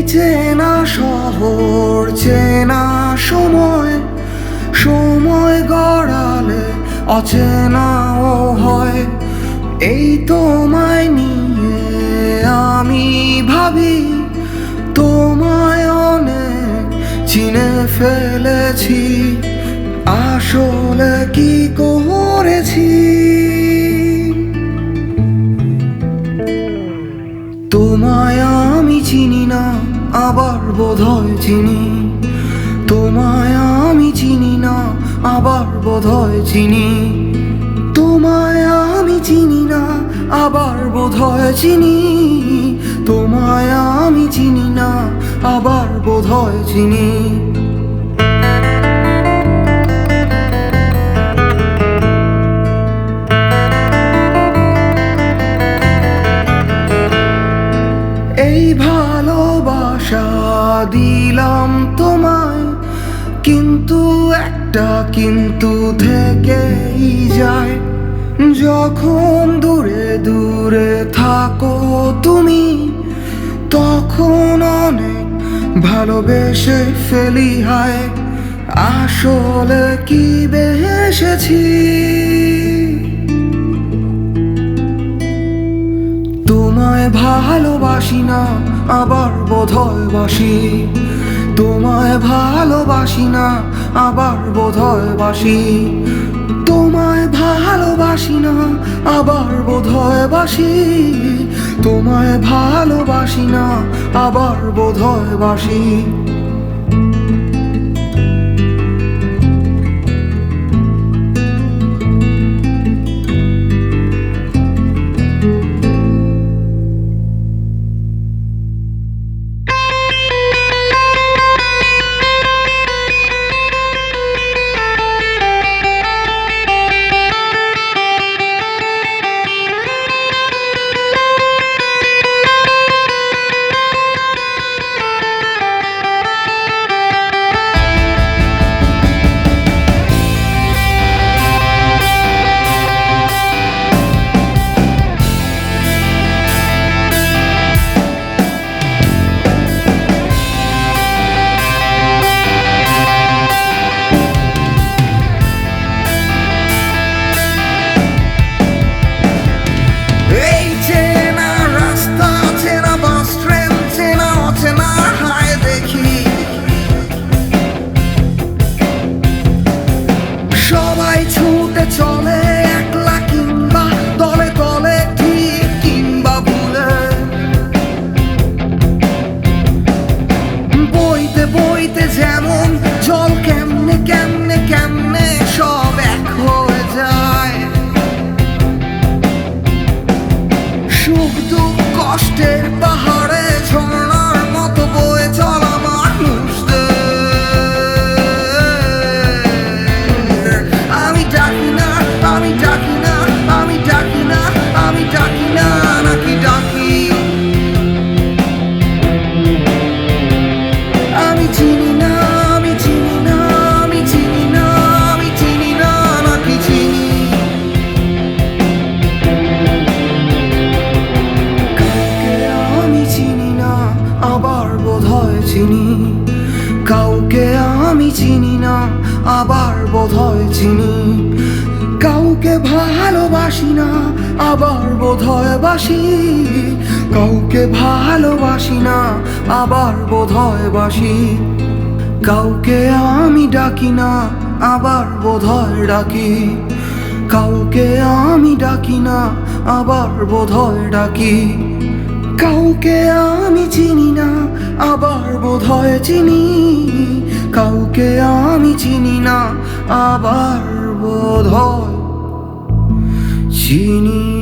চেনা শহর চেনা সময়, সময় গড়ালে অচেনাও হয়। এই তোমায় নিয়ে আমি ভাবি, তোমায় অনেক চিনে ফেলেছি, আসলে কি করেছি। তোমায় আমি চিনি না, আবার বোধহয় চিনি। তোমায় আমি চিনি না, আবার বোধহয় চিনি। তোমায় আমি চিনি না, আবার বোধহয় চিনি। তোমায় আমি চিনি না, আবার বোধহয় চিনি। এই ভালোবাসা দিলাম তোমায়, কিন্তু একটা কিন্তু থেকেই যায়। যখন দূরে দূরে থাকো তুমি, তখন অনেক ভালোবেসে ফেলি হায়। আসলে কি বেসেছি। তোমায় ভালোবাসি না, আবার বোধহয় বাসি। তোমায় ভালোবাসি না, আবার বোধহয় বাসি। তোমায় ভালোবাসি না, আবার বোধহয় বাসি। তোমায় ভালোবাসি না, আবার বোধহয় বাসি। ছুটে চলে একলা কিংবা দলে দলে, ঠিক কিংবা ভুলে। বইতে বইতে যেমন জল, কেমনে কেমনে কেমনে সব এক হয়ে যায়। সুখ দুঃখ কষ্টের পাহাড়ে ঝর্ণার মতো বয়ে চলা মানুষদের। আমি ডাকি না, আমি ডাকি না, আমি ডাকি না, আমি ডাকি না, নাকি ডাকি। আমি চিনি না, আমি চিনি না, আমি চিনি না, আমি চিনি না, নাকি চিনি। কাউকে আমি চিনি না, আবার বোধহয় চিনি। কাউকে আমি চিনি না, আবার বোধহয় চিনি। কাউকে ভালোবাসি না, আবার বোধহয় বাসি। কাউকে ভালোবাসি না, আবার বোধহয় বাসি। কাউকে আমি ডাকি না, আবার বোধহয় ডাকি। কাউকে আমি ডাকি না, আবার বোধহয় ডাকি। কাউকে আমি চিনি না, আবার বোধহয় চিনি। কাউকে আমি চিনি না, আবার বোধহয় চিনি।